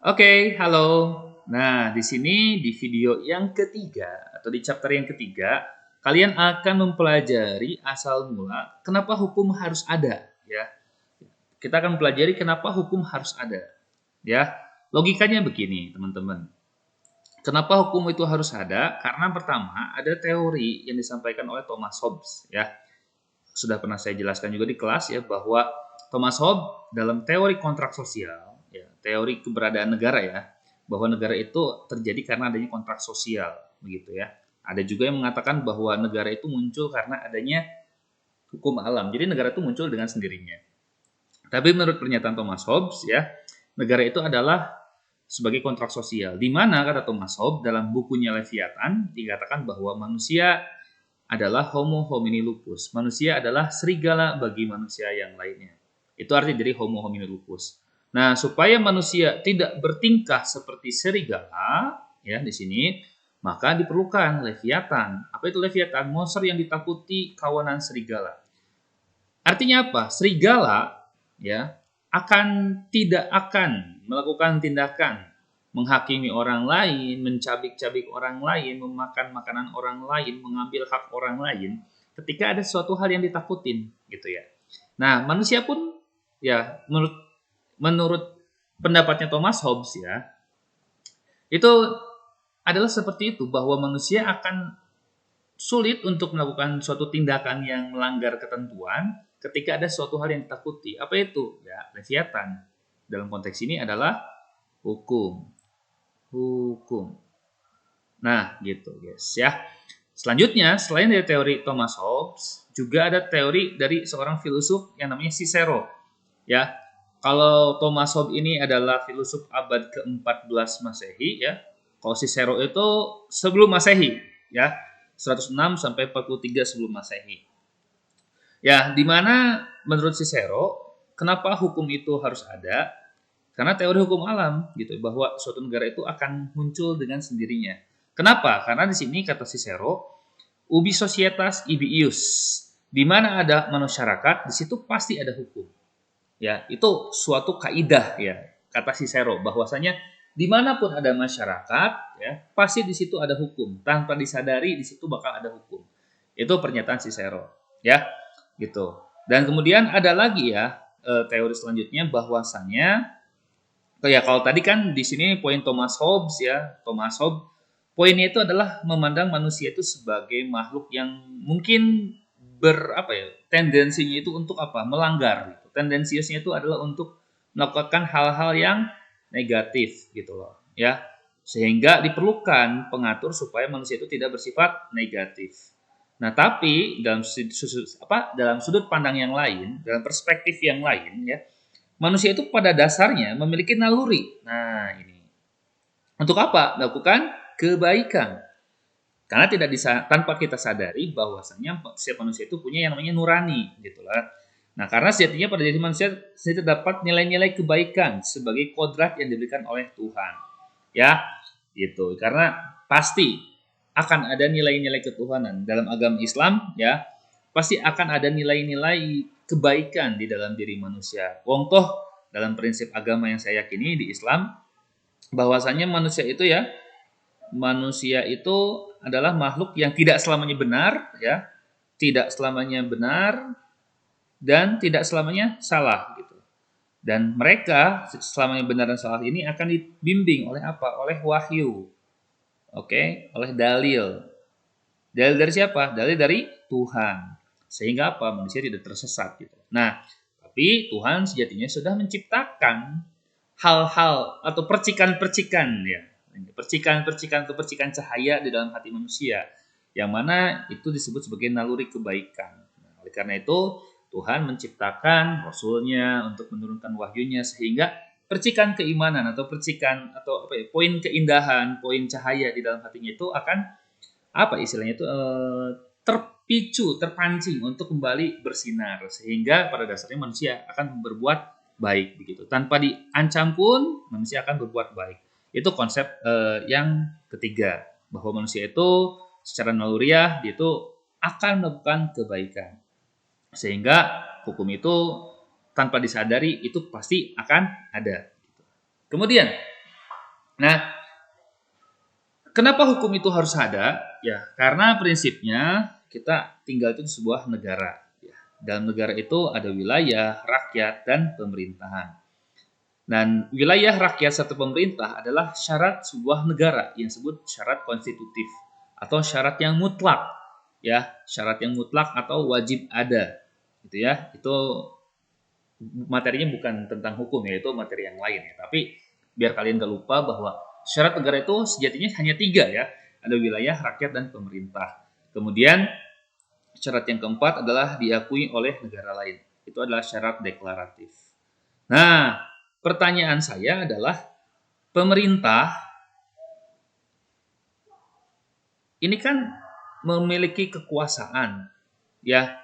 Oke, halo. Nah, di sini di video yang ketiga atau di chapter yang ketiga, kalian akan mempelajari asal mula kenapa hukum harus ada, ya. Kita akan mempelajari kenapa hukum harus ada, ya. Logikanya begini, teman-teman. Kenapa hukum itu harus ada? Karena pertama, ada teori yang disampaikan oleh Thomas Hobbes, ya. Sudah pernah saya jelaskan juga di kelas ya bahwa Thomas Hobbes dalam teori kontrak sosial, ya, teori keberadaan negara ya, bahwa negara itu terjadi karena adanya kontrak sosial, begitu ya. Ada juga yang mengatakan bahwa negara itu muncul karena adanya hukum alam. Jadi negara itu muncul dengan sendirinya. Tapi menurut pernyataan Thomas Hobbes ya, negara itu adalah sebagai kontrak sosial. Di mana kata Thomas Hobbes dalam bukunya Leviathan dikatakan bahwa manusia adalah homo homini lupus. Manusia adalah serigala bagi manusia yang lainnya. Itu arti dari homo homini lupus. Nah, supaya manusia tidak bertingkah seperti serigala, ya di sini, maka diperlukan Leviathan. Apa itu Leviathan? Monster yang ditakuti kawanan serigala. Artinya apa? Serigala ya tidak akan melakukan tindakan menghakimi orang lain, mencabik-cabik orang lain, memakan makanan orang lain, mengambil hak orang lain ketika ada suatu hal yang ditakutin gitu ya. Nah, manusia pun ya menurut pendapatnya Thomas Hobbes ya, itu adalah seperti itu bahwa manusia akan sulit untuk melakukan suatu tindakan yang melanggar ketentuan ketika ada suatu hal yang ditakuti. Apa itu? Ya, Leviathan. Dalam konteks ini adalah hukum. Hukum. Nah, gitu guys ya. Selanjutnya, selain dari teori Thomas Hobbes, juga ada teori dari seorang filsuf yang namanya Cicero. Ya, kalau Thomas Hobbes ini adalah filsuf abad ke-14 Masehi ya. Kalau Cicero itu sebelum Masehi ya. 106 sampai 43 sebelum Masehi. Ya, di mana menurut Cicero, kenapa hukum itu harus ada? Karena teori hukum alam gitu, bahwa suatu negara itu akan muncul dengan sendirinya. Kenapa? Karena di sini kata Cicero, ubi societas ibi ius. Di mana ada masyarakat, di situ pasti ada hukum. Ya, itu suatu kaidah ya, kata Cicero bahwasanya dimanapun ada masyarakat, ya pasti di situ ada hukum. Tanpa disadari di situ bakal ada hukum. Itu pernyataan Cicero, ya, gitu. Dan kemudian ada lagi ya teori selanjutnya bahwasanya, ya kalau tadi kan di sini poin Thomas Hobbes ya, Thomas Hobbes poinnya itu adalah memandang manusia itu sebagai makhluk yang mungkin tendensinya itu untuk apa? Melanggar gitu. Tendensiusnya itu adalah untuk melakukan hal-hal yang negatif gitu loh, ya. Sehingga diperlukan pengatur supaya manusia itu tidak bersifat negatif. Nah, tapi dalam sudut pandang yang lain, dalam perspektif yang lain ya, manusia itu pada dasarnya memiliki naluri. Nah, ini. Untuk apa? Melakukan kebaikan. Karena tanpa kita sadari bahwasanya setiap manusia itu punya yang namanya nurani, gitulah. Nah, karena sejatinya pada diri manusia terdapat nilai-nilai kebaikan sebagai kodrat yang diberikan oleh Tuhan. Ya, gitu. Karena pasti akan ada nilai-nilai ketuhanan dalam agama Islam, ya. Pasti akan ada nilai-nilai kebaikan di dalam diri manusia. Contoh dalam prinsip agama yang saya yakini di Islam, bahwasanya manusia itu adalah makhluk yang tidak selamanya benar ya, tidak selamanya benar dan tidak selamanya salah gitu. Dan mereka selamanya benar dan salah ini akan dibimbing oleh apa? Oleh wahyu. Oke, oleh dalil. Dalil dari siapa? Dalil dari Tuhan. Sehingga apa? Manusia tidak tersesat gitu. Nah, tapi Tuhan sejatinya sudah menciptakan hal-hal atau percikan-percikan ya, percikan-percikan atau percikan cahaya di dalam hati manusia, yang mana itu disebut sebagai naluri kebaikan. Nah, oleh karena itu Tuhan menciptakan Rasulnya untuk menurunkan wahyunya sehingga percikan keimanan atau percikan atau poin keindahan, poin cahaya di dalam hatinya itu akan istilahnya itu terpicu, terpancing untuk kembali bersinar sehingga pada dasarnya manusia akan berbuat baik begitu. Tanpa diancam pun manusia akan berbuat baik. Itu konsep yang ketiga, bahwa manusia itu secara naluriah dia itu akan melakukan kebaikan. Sehingga hukum itu tanpa disadari itu pasti akan ada. Kemudian Nah, kenapa hukum itu harus ada? Ya, karena prinsipnya kita tinggal itu di sebuah negara. Ya. Dalam negara itu ada wilayah, rakyat, dan pemerintahan. Dan wilayah, rakyat, serta pemerintah adalah syarat sebuah negara yang disebut syarat konstitutif atau syarat yang mutlak. Ya, syarat yang mutlak atau wajib ada. Gitu ya. Itu materinya bukan tentang hukum ya, itu materi yang lain ya. Tapi biar kalian gak lupa bahwa syarat negara itu sejatinya hanya 3 ya. Ada wilayah, rakyat, dan pemerintah. Kemudian syarat yang keempat adalah diakui oleh negara lain. Itu adalah syarat deklaratif. Nah, pertanyaan saya adalah pemerintah ini kan memiliki kekuasaan ya.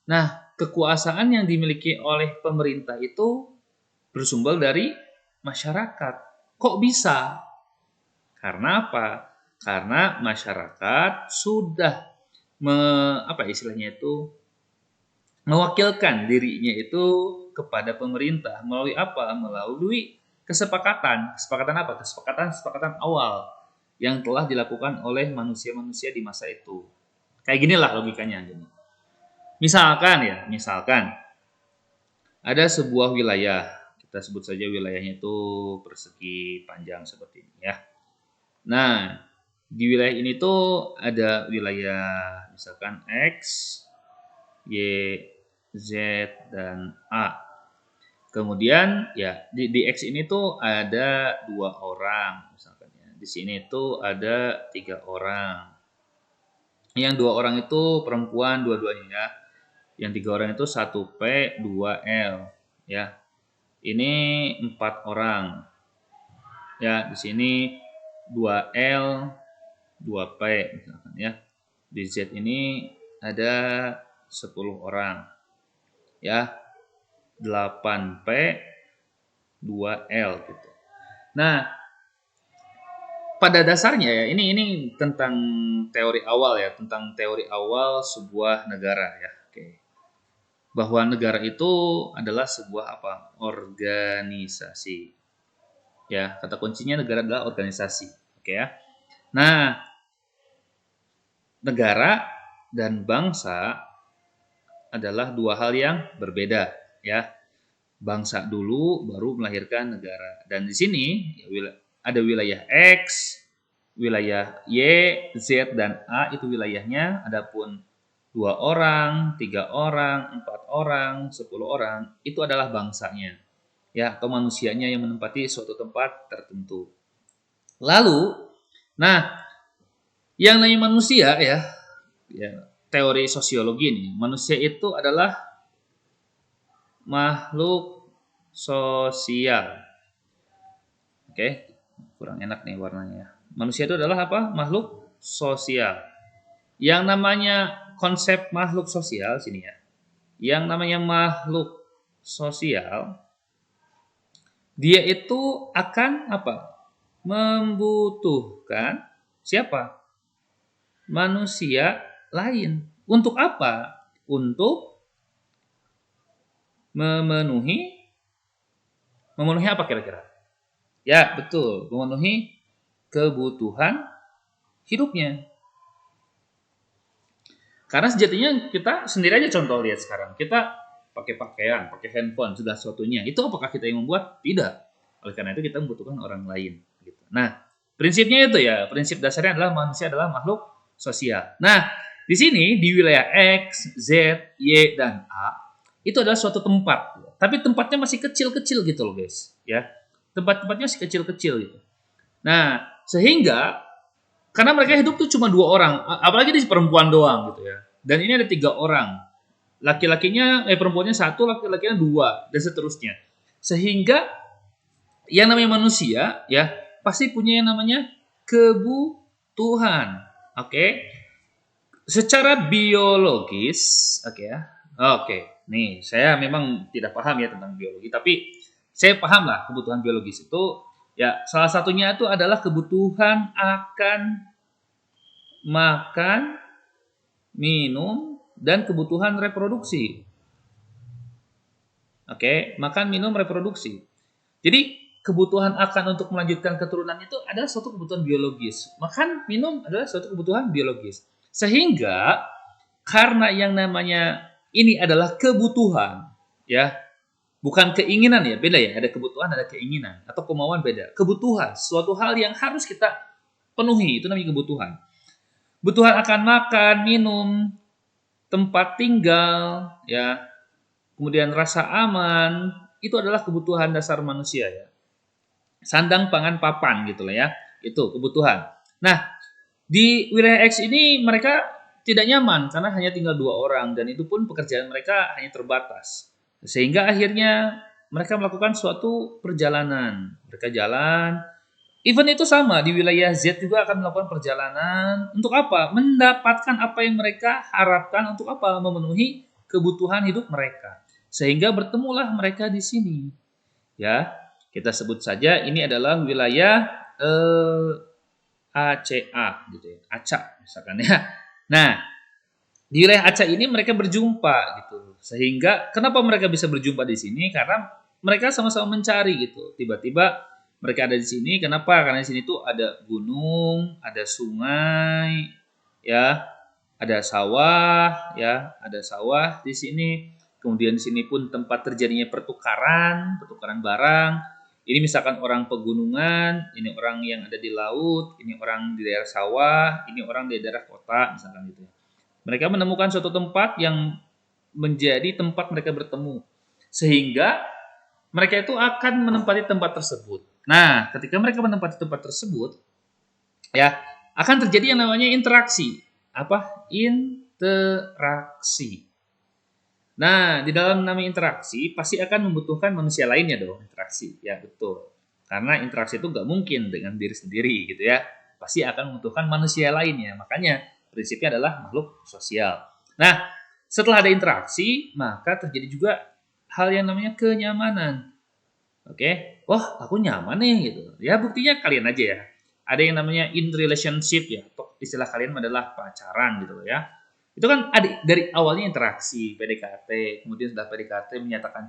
Nah, kekuasaan yang dimiliki oleh pemerintah itu bersumber dari masyarakat. Kok bisa? Karena apa? Karena masyarakat sudah istilahnya itu mewakilkan dirinya itu kepada pemerintah melalui apa? Melalui kesepakatan. Kesepakatan apa? Kesepakatan awal yang telah dilakukan oleh manusia-manusia di masa itu. Kayak ginilah logikanya. Misalkan ada sebuah wilayah, kita sebut saja wilayahnya itu persegi panjang seperti ini ya. Nah, di wilayah ini tuh ada wilayah misalkan X, Y, Z, dan A. Kemudian ya di X ini tuh ada 2 orang misalkan ya. Di sini tuh ada 3 orang. Yang 2 orang itu perempuan dua-duanya ya. Yang 3 orang itu 1P, 2L ya. Ini 4 orang. Ya, di sini 2L, 2P misalkan ya. Di Z ini ada 10 orang. Ya. 8P, 2L gitu. Nah, pada dasarnya ya ini tentang teori awal ya, tentang teori awal sebuah negara ya. Oke. Bahwa negara itu adalah sebuah apa? Organisasi. Ya, kata kuncinya negara adalah organisasi. Oke ya. Nah, negara dan bangsa adalah 2 hal yang berbeda ya. Bangsa dulu baru melahirkan negara. Dan di sini ada wilayah X, wilayah Y, Z, dan A itu wilayahnya. Adapun 2 orang, 3 orang, 4 orang, 10 orang itu adalah bangsanya. Ya, atau manusianya yang menempati suatu tempat tertentu. Lalu, nah, yang namanya manusia ya teori sosiologi ini, manusia itu adalah makhluk sosial. Oke, kurang enak nih warnanya. Manusia itu adalah apa? Makhluk sosial. Yang namanya konsep makhluk sosial sini ya. Yang namanya makhluk sosial dia itu akan apa? Membutuhkan siapa? Manusia lain. Untuk apa? Untuk memenuhi apa kira-kira? Ya, betul. Memenuhi kebutuhan hidupnya. Karena sejatinya kita sendiri aja contoh lihat sekarang. Kita pakai pakaian, pakai handphone, sudah sesuatunya. Itu apakah kita yang membuat? Tidak. Oleh karena itu kita membutuhkan orang lain. Gitu. Nah, prinsipnya itu ya. Prinsip dasarnya adalah manusia adalah makhluk sosial. Nah, di sini di wilayah X, Z, Y, dan A itu adalah suatu tempat. Tapi tempatnya masih kecil-kecil gitu loh guys. Ya, tempat-tempatnya masih kecil-kecil gitu. Nah, sehingga karena mereka hidup tuh cuma 2 orang, apalagi di perempuan doang gitu ya. Dan ini ada 3 orang, laki-lakinya perempuannya 1, laki-lakinya 2, dan seterusnya. Sehingga yang namanya manusia ya pasti punya yang namanya kebutuhan, oke? Secara biologis, oke ya. Oke, nih saya memang tidak paham ya tentang biologi, tapi saya paham lah kebutuhan biologis itu. Ya, salah satunya itu adalah kebutuhan akan makan, minum, dan kebutuhan reproduksi. Oke, makan, minum, reproduksi. Jadi kebutuhan akan untuk melanjutkan keturunan itu adalah suatu kebutuhan biologis. Makan, minum adalah suatu kebutuhan biologis. Sehingga karena yang namanya ini adalah kebutuhan, ya, bukan keinginan ya, beda ya. Ada kebutuhan, ada keinginan atau kemauan beda. Kebutuhan, suatu hal yang harus kita penuhi, itu namanya kebutuhan. Kebutuhan akan makan, minum, tempat tinggal, ya, kemudian rasa aman, itu adalah kebutuhan dasar manusia ya. Sandang, pangan, papan gitu lah ya. Itu kebutuhan. Nah, di wilayah X ini mereka tidak nyaman karena hanya tinggal 2 orang dan itu pun pekerjaan mereka hanya terbatas. Sehingga akhirnya mereka melakukan suatu perjalanan. Mereka jalan. Even itu sama di wilayah Z juga akan melakukan perjalanan. Untuk apa? Mendapatkan apa yang mereka harapkan untuk apa? Memenuhi kebutuhan hidup mereka. Sehingga bertemulah mereka di sini. Ya, kita sebut saja ini adalah wilayah ACA gitu ya. Acak misalkan ya. Nah, di wilayah Acak ini mereka berjumpa gitu. Sehingga kenapa mereka bisa berjumpa di sini? Karena mereka sama-sama mencari gitu. Tiba-tiba mereka ada di sini. Kenapa? Karena di sini tuh ada gunung, ada sungai, ya, ada sawah, ya, ada sawah di sini. Kemudian di sini pun tempat terjadinya pertukaran barang. Ini misalkan orang pegunungan, ini orang yang ada di laut, ini orang di daerah sawah, ini orang di daerah kota, misalkan gitu. Mereka menemukan suatu tempat yang menjadi tempat mereka bertemu. Sehingga mereka itu akan menempati tempat tersebut. Nah, ketika mereka menempati tempat tersebut, ya, akan terjadi yang namanya interaksi. Apa? Interaksi. Nah, di dalam namanya interaksi pasti akan membutuhkan manusia lainnya dong, interaksi. Ya, betul. Karena interaksi itu nggak mungkin dengan diri sendiri gitu ya. Pasti akan membutuhkan manusia lainnya. Makanya prinsipnya adalah makhluk sosial. Nah, setelah ada interaksi, maka terjadi juga hal yang namanya kenyamanan. Oke, wah aku nyaman nih gitu. Ya buktinya kalian aja ya. Ada yang namanya in relationship ya. Atau istilah kalian adalah pacaran gitu loh ya. Itu kan dari awalnya interaksi, PDKT, kemudian setelah PDKT menyatakan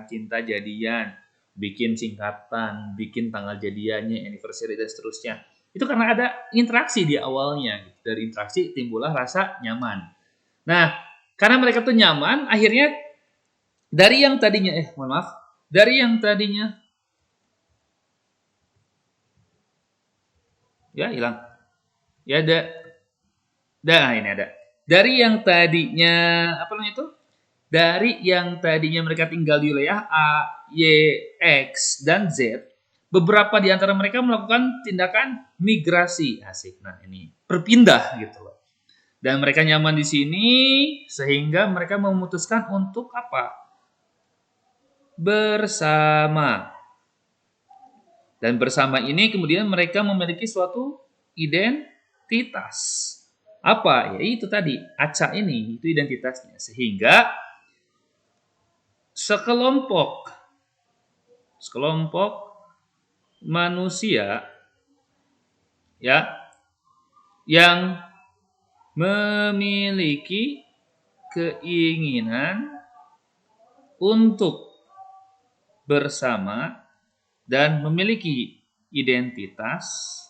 cinta, jadian, bikin singkatan, bikin tanggal jadiannya, anniversary dan seterusnya. Itu karena ada interaksi di awalnya. Dari interaksi timbullah rasa nyaman. Nah, karena mereka tuh nyaman, akhirnya dari yang tadinya ya hilang. Ya ini ada. Dari yang tadinya apa namanya itu? Dari yang tadinya mereka tinggal di wilayah A, Y, X, dan Z, beberapa di antara mereka melakukan tindakan migrasi. Asik. Nah, ini berpindah gitu loh. Dan mereka nyaman di sini sehingga mereka memutuskan untuk apa? Bersama. Dan bersama ini kemudian mereka memiliki suatu identitas. Apa? Ya itu tadi, acak ini, itu identitasnya. Sehingga sekelompok manusia ya yang memiliki keinginan untuk bersama dan memiliki identitas,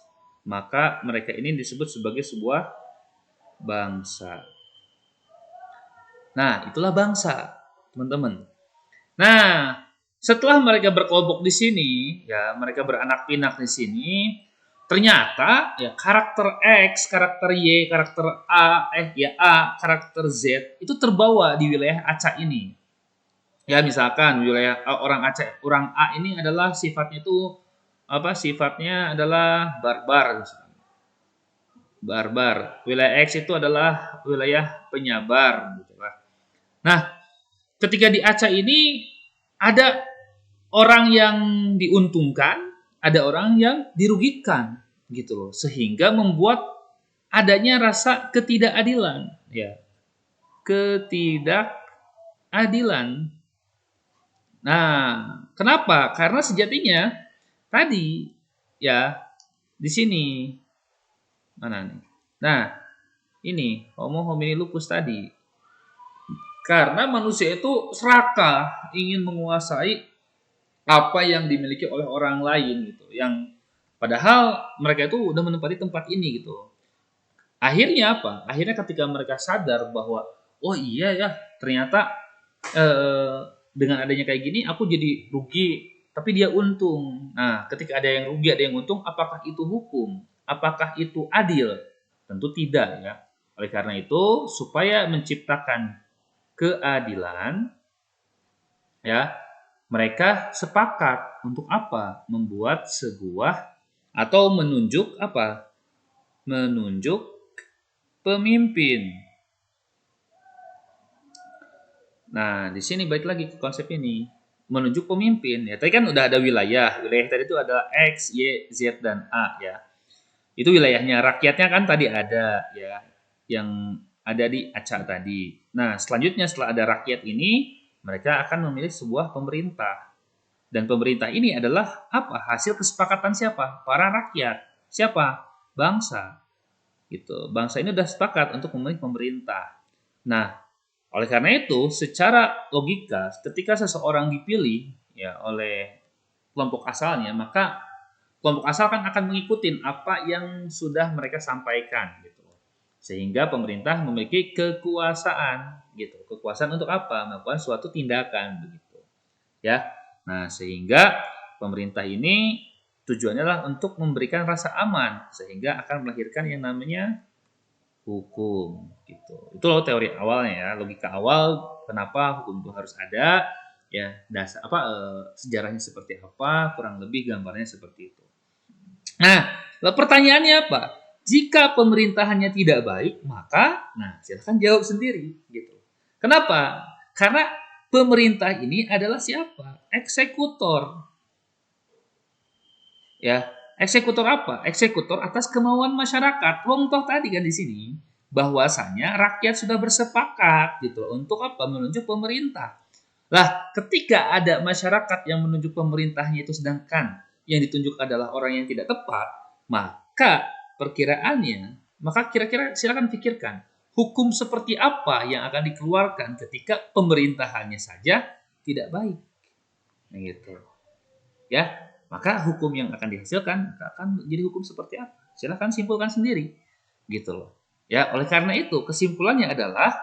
maka mereka ini disebut sebagai sebuah bangsa. Nah, itulah bangsa, teman-teman. Nah, setelah mereka berkelompok di sini, ya mereka beranak pinak di sini, ternyata ya karakter X, karakter Y, karakter A, karakter Z itu terbawa di wilayah Aceh ini. Ya misalkan wilayah orang Aceh, orang A ini adalah sifatnya itu apa? Sifatnya adalah barbar misalkan. Barbar. Wilayah X itu adalah wilayah penyabar gitu lah. Nah, ketika di Aceh ini ada orang yang diuntungkan, ada orang yang dirugikan gitu loh. Sehingga membuat adanya rasa ketidakadilan, ya. Ketidakadilan. Nah, kenapa? Karena sejatinya tadi ya di sini mana nih? Nah, ini Homo homini lupus tadi. Karena manusia itu serakah, ingin menguasai apa yang dimiliki oleh orang lain gitu, yang padahal mereka itu udah menempati tempat ini gitu. Akhirnya apa? Akhirnya ketika mereka sadar bahwa oh iya ya, ternyata eh, dengan adanya kayak gini aku jadi rugi, tapi dia untung. Nah, ketika ada yang rugi, ada yang untung, apakah itu hukum? Apakah itu adil? Tentu tidak ya. Oleh karena itu, supaya menciptakan keadilan, ya, mereka sepakat untuk apa? Membuat sebuah atau menunjuk apa? Menunjuk pemimpin. Nah, di sini balik lagi ke konsep ini. Menunjuk pemimpin. Ya, tadi kan udah ada wilayah. Wilayah tadi itu ada X, Y, Z, dan A ya. Itu wilayahnya. Rakyatnya kan tadi ada ya. Yang ada di acak tadi. Nah, selanjutnya setelah ada rakyat ini, mereka akan memilih sebuah pemerintah. Dan pemerintah ini adalah apa? Hasil kesepakatan siapa? Para rakyat. Siapa? Bangsa. Gitu. Bangsa ini sudah sepakat untuk memilih pemerintah. Nah, oleh karena itu, secara logika, ketika seseorang dipilih ya oleh kelompok asalnya, maka kelompok asal kan akan mengikuti apa yang sudah mereka sampaikan gitu. Sehingga pemerintah memiliki kekuasaan gitu. Kekuasaan untuk apa? Melakukan suatu tindakan begitu. Ya. Nah, sehingga pemerintah ini tujuannya adalah untuk memberikan rasa aman sehingga akan melahirkan yang namanya hukum gitu. Itu loh teori awalnya ya, logika awal kenapa hukum itu harus ada, ya dasar apa sejarahnya seperti apa, kurang lebih gambarnya seperti itu. Nah, pertanyaannya apa? Jika pemerintahannya tidak baik, maka nah silahkan jawab sendiri gitu. Kenapa? Karena pemerintah ini adalah siapa? Eksekutor. Ya, eksekutor apa? Eksekutor atas kemauan masyarakat. Wong toh tadi kan di sini bahwasanya rakyat sudah bersepakat gitu untuk apa? Menunjuk pemerintah. Lah, ketika ada masyarakat yang menunjuk pemerintahnya itu sedangkan yang ditunjuk adalah orang yang tidak tepat, maka perkiraannya, maka kira-kira silakan pikirkan hukum seperti apa yang akan dikeluarkan ketika pemerintahannya saja tidak baik. Nah, gitu. Ya, maka hukum yang akan dihasilkan akan jadi hukum seperti apa? Silahkan simpulkan sendiri, gitu loh. Ya, oleh karena itu kesimpulannya adalah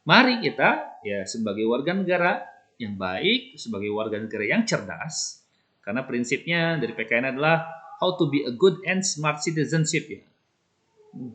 mari kita ya sebagai warga negara yang baik, sebagai warga negara yang cerdas, karena prinsipnya dari PKN adalah how to be a good and smart citizenship ya.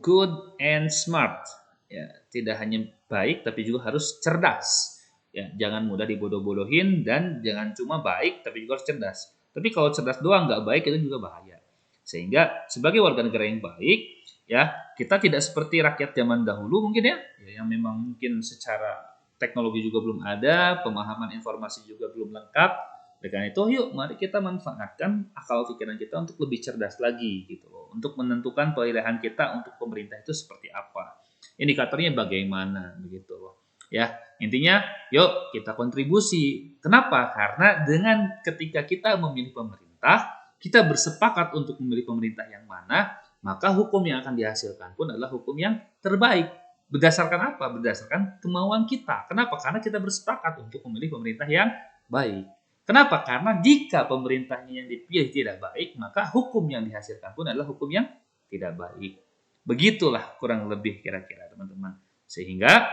Good and smart. Ya, tidak hanya baik tapi juga harus cerdas. Ya, jangan mudah dibodoh-bodohin dan jangan cuma baik tapi juga harus cerdas. Tapi kalau cerdas doang nggak baik itu juga bahaya. Sehingga sebagai warga negara yang baik, ya kita tidak seperti rakyat zaman dahulu mungkin ya yang memang mungkin secara teknologi juga belum ada, pemahaman informasi juga belum lengkap. Oleh karena itu, yuk mari kita manfaatkan akal pikiran kita untuk lebih cerdas lagi gitu loh, untuk menentukan pilihan kita untuk pemerintah itu seperti apa. Indikatornya bagaimana begitu loh. Ya, intinya yuk kita kontribusi. Kenapa? Karena dengan ketika kita memilih pemerintah, kita bersepakat untuk memilih pemerintah yang mana, maka hukum yang akan dihasilkan pun adalah hukum yang terbaik. Berdasarkan apa? Berdasarkan kemauan kita. Kenapa? Karena kita bersepakat untuk memilih pemerintah yang baik. Kenapa? Karena jika pemerintahnya yang dipilih tidak baik, maka hukum yang dihasilkan pun adalah hukum yang tidak baik. Begitulah kurang lebih kira-kira teman-teman. Sehingga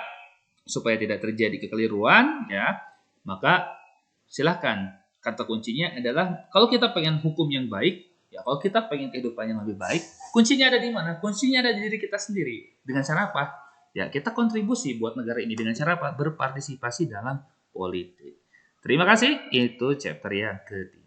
supaya tidak terjadi kekeliruan ya, maka silahkan kata kuncinya adalah kalau kita pengen hukum yang baik, ya kalau kita pengen kehidupan yang lebih baik, kuncinya ada di mana? Kuncinya ada di diri kita sendiri. Dengan cara apa? Ya kita kontribusi buat negara ini dengan cara apa? Berpartisipasi dalam politik. Terima kasih, itu chapter yang ketiga.